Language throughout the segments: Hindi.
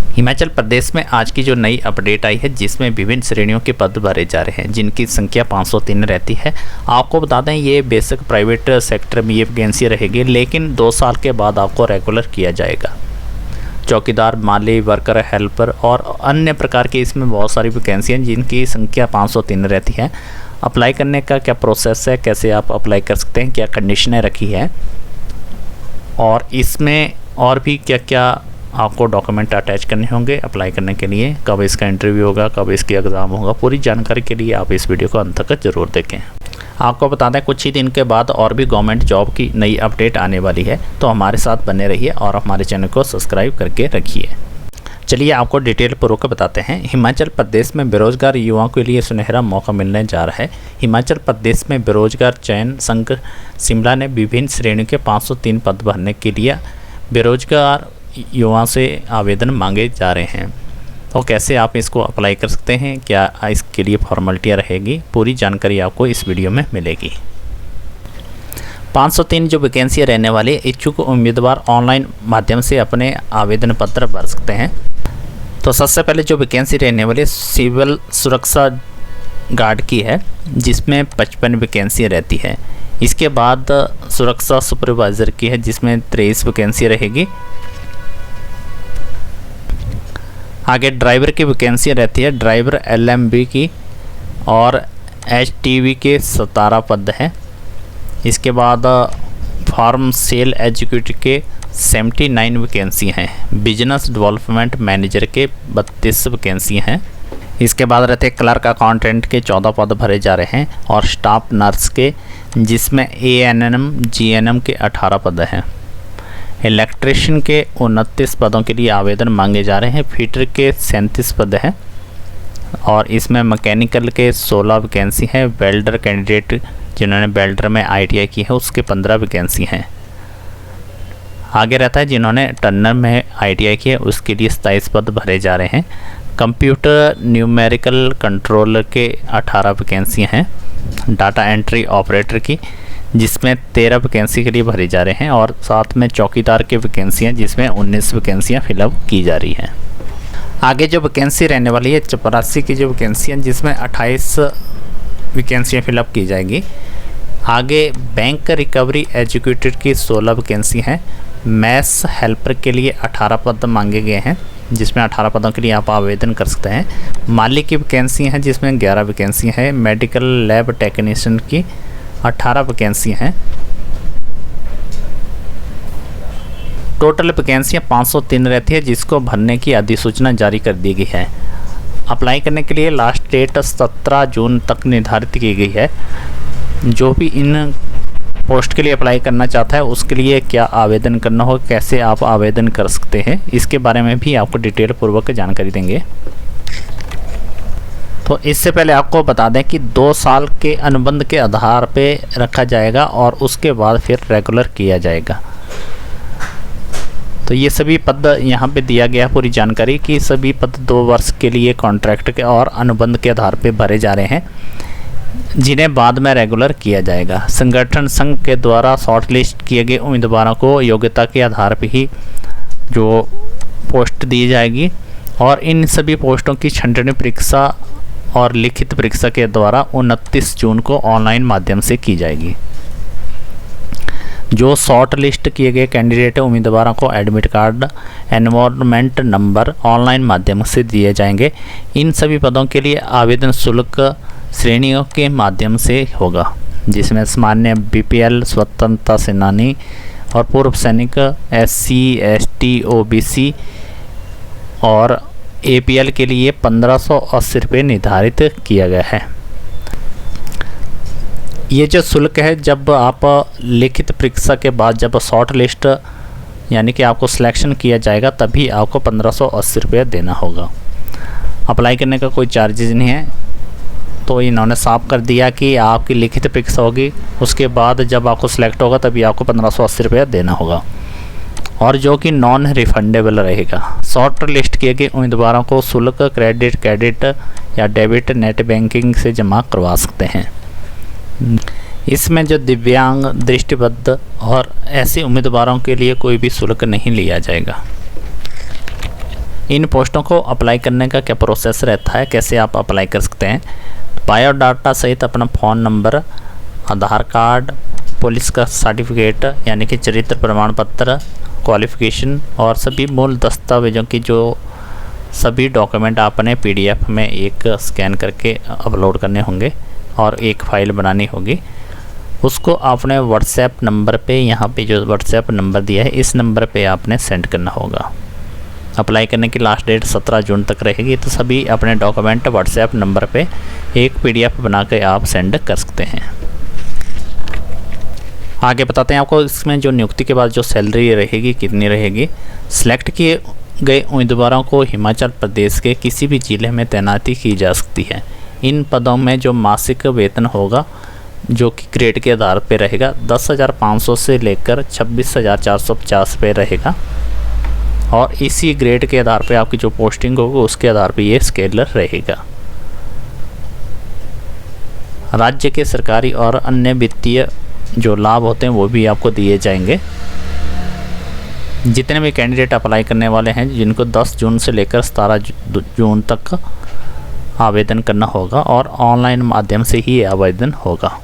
हिमाचल प्रदेश में आज की जो नई अपडेट आई है जिसमें विभिन्न श्रेणियों के पद भरे जा रहे हैं जिनकी संख्या 503 रहती है। आपको बता दें ये बेसिक प्राइवेट सेक्टर में ये वैकेंसी रहेगी, लेकिन 2 साल के बाद आपको रेगुलर किया जाएगा। चौकीदार, माली, वर्कर, हेल्पर और अन्य प्रकार की इसमें बहुत सारी वैकेंसियाँ जिनकी संख्या 503 रहती है। अप्लाई करने का क्या प्रोसेस है, कैसे आप अप्लाई कर सकते हैं, क्या कंडीशनें रखी है और इसमें और भी क्या क्या आपको डॉक्यूमेंट अटैच करने होंगे अप्लाई करने के लिए, कब इसका इंटरव्यू होगा, कब इसकी एग्ज़ाम होगा, पूरी जानकारी के लिए आप इस वीडियो को अंत तक ज़रूर देखें। आपको बता दें कुछ ही दिन के बाद और भी गवर्नमेंट जॉब की नई अपडेट आने वाली है, तो हमारे साथ बने रहिए और हमारे चैनल को सब्सक्राइब करके रखिए। चलिए आपको डिटेल पूर्वक बताते हैं। हिमाचल प्रदेश में बेरोजगार युवाओं के लिए सुनहरा मौका मिलने जा रहा है। हिमाचल प्रदेश में बेरोजगार चयन संघ शिमला ने विभिन्न श्रेणियों के 503 पद भरने के लिए बेरोजगार युवाओं से आवेदन मांगे जा रहे हैं। तो कैसे आप इसको अप्लाई कर सकते हैं, क्या इसके लिए फॉर्मेलिटियाँ रहेगी, पूरी जानकारी आपको इस वीडियो में मिलेगी। 503 जो वैकेंसियाँ रहने वाली, इच्छुक उम्मीदवार ऑनलाइन माध्यम से अपने आवेदन पत्र भर सकते हैं। तो सबसे पहले जो वैकेंसी रहने वाली सिविल सुरक्षा गार्ड की है जिसमें 55 वैकेंसियाँ रहती है। इसके बाद सुरक्षा सुपरवाइज़र की है जिसमें 23 वैकेंसी रहेगी। आगे ड्राइवर की वैकेंसी रहती है, ड्राइवर LMB की और HTV के 17 पद हैं। इसके बाद फार्म सेल एग्जीक्यूटिव के 79 वैकेंसी हैं। बिजनेस डेवलपमेंट मैनेजर के 32 वैकेंसी हैं। इसके बाद रहते हैं क्लर्क अकाउंटेंट के 14 पद भरे जा रहे हैं और स्टाफ नर्स के जिसमें ANM GNM के 18 पद हैं। इलेक्ट्रिशियन के 29 पदों के लिए आवेदन मांगे जा रहे हैं। फिटर के 37 पद हैं और इसमें मैकेनिकल के 16 वैकेंसी हैं। वेल्डर कैंडिडेट जिन्होंने वेल्डर में ITI की है उसके 15 वैकेंसी हैं। आगे रहता है जिन्होंने टर्नर में ITI की है उसके लिए 27 पद भरे जा रहे हैं। कंप्यूटर न्यूमेरिकल कंट्रोलर के 18 वैकेंसी हैं। डाटा एंट्री ऑपरेटर की जिसमें 13 वैकेंसी के लिए भरे जा रहे हैं और साथ में चौकीदार की वैकेंसियाँ जिसमें 19 वैकेंसियाँ फिलअप की जा रही हैं। आगे जो वैकेंसी रहने वाली है चपरासी की जो वैकेंसियाँ जिसमें 28 वैकेंसियाँ फिलअप की जाएंगी। आगे बैंक रिकवरी एग्जीक्यूटिव की 16 वैकेंसी हैं। मैथ्स हेल्पर के लिए 18 पद मांगे गए हैं जिसमें 18 पदों के लिए आप आवेदन कर सकते हैं। माली की वैकेंसी हैं जिसमें 11 वैकेंसी हैं। मेडिकल लैब टेक्नीशियन की 18 वैकेंसी हैं। टोटल वैकेंसियाँ 503 रहती है जिसको भरने की अधिसूचना जारी कर दी गई है। अप्लाई करने के लिए लास्ट डेट 17 जून तक निर्धारित की गई है। जो भी इन पोस्ट के लिए अप्लाई करना चाहता है उसके लिए क्या आवेदन करना हो, कैसे आप आवेदन कर सकते हैं, इसके बारे में भी आपको डिटेल पूर्वक जानकारी देंगे। तो इससे पहले आपको बता दें कि 2 साल के अनुबंध के आधार पे रखा जाएगा और उसके बाद फिर रेगुलर किया जाएगा। तो ये सभी पद यहाँ पे दिया गया पूरी जानकारी कि सभी पद 2 वर्ष के लिए कॉन्ट्रैक्ट के और अनुबंध के आधार पे भरे जा रहे हैं जिन्हें बाद में रेगुलर किया जाएगा। संगठन संघ के द्वारा शॉर्ट लिस्ट किए गए उम्मीदवारों को योग्यता के आधार पर ही जो पोस्ट दी जाएगी और इन सभी पोस्टों की छंटनी परीक्षा और लिखित परीक्षा के द्वारा 29 जून को ऑनलाइन माध्यम से की जाएगी। जो शॉर्ट लिस्ट किए गए कैंडिडेट उम्मीदवारों को admit card, enrolment number online माध्यम से दिए जाएंगे। इन सभी पदों के लिए आवेदन शुल्क श्रेणियों के माध्यम से होगा जिसमें सामान्य BPL, स्वतंत्रता सेनानी और पूर्व सैनिक, SC, ST, OBC और APL के लिए 1580 रुपये निर्धारित किया गया है। ये जो शुल्क है जब आप लिखित परीक्षा के बाद जब शॉर्ट लिस्ट यानी कि आपको सिलेक्शन किया जाएगा तभी आपको 1580 रुपये देना होगा। अप्लाई करने का कोई चार्जेस नहीं है। तो इन्होंने साफ कर दिया कि आपकी लिखित परीक्षा होगी उसके बाद जब आपको सिलेक्ट होगा तभी आपको 1580 रुपये देना होगा और जो कि नॉन रिफंडेबल रहेगा। शॉर्ट लिस्ट किए गए उम्मीदवारों को शुल्क क्रेडिट या डेबिट नेट बैंकिंग से जमा करवा सकते हैं। इसमें जो दिव्यांग, दृष्टिबद्ध और ऐसे उम्मीदवारों के लिए कोई भी शुल्क नहीं लिया जाएगा। इन पोस्टों को अप्लाई करने का क्या प्रोसेस रहता है, कैसे आप अप्लाई कर सकते हैं। बायोडाटा सहित अपना फ़ोन नंबर, आधार कार्ड, पुलिस का सर्टिफिकेट यानी कि चरित्र प्रमाण पत्र, क्वालिफ़िकेशन और सभी मूल दस्तावेज़ों की जो सभी डॉक्यूमेंट आपने PDF में एक स्कैन करके अपलोड करने होंगे और एक फ़ाइल बनानी होगी। उसको आपने व्हाट्सएप नंबर पे, यहाँ पे जो व्हाट्सएप नंबर दिया है इस नंबर पे आपने सेंड करना होगा। अप्लाई करने की लास्ट डेट 17 जून तक रहेगी। तो सभी अपने डॉक्यूमेंट व्हाट्सएप नंबर पे एक PDF बना के आप सेंड कर सकते हैं। आगे बताते हैं आपको इसमें जो नियुक्ति के बाद जो सैलरी रहेगी कितनी रहेगी। सिलेक्ट किए गए उम्मीदवारों को हिमाचल प्रदेश के किसी भी ज़िले में तैनाती की जा सकती है। इन पदों में जो मासिक वेतन होगा जो कि ग्रेड के आधार पर रहेगा 10,500 से लेकर 26,450 पे रहेगा और इसी ग्रेड के आधार पे आपकी जो पोस्टिंग होगी उसके आधार पे ये स्केलर रहेगा। राज्य के सरकारी और अन्य वित्तीय जो लाभ होते हैं वो भी आपको दिए जाएंगे। जितने भी कैंडिडेट अप्लाई करने वाले हैं जिनको 10 जून से लेकर 17 जून तक आवेदन करना होगा और ऑनलाइन माध्यम से ही आवेदन होगा।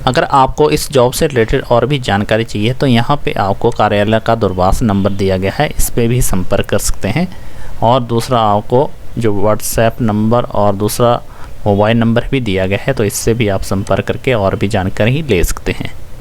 अगर आपको इस जॉब से रिलेटेड और भी जानकारी चाहिए तो यहाँ पे आपको कार्यालय का दूरभाष नंबर दिया गया है, इस पे भी संपर्क कर सकते हैं। और दूसरा आपको जो व्हाट्सएप नंबर और दूसरा मोबाइल नंबर भी दिया गया है, तो इससे भी आप संपर्क करके और भी जानकारी ले सकते हैं।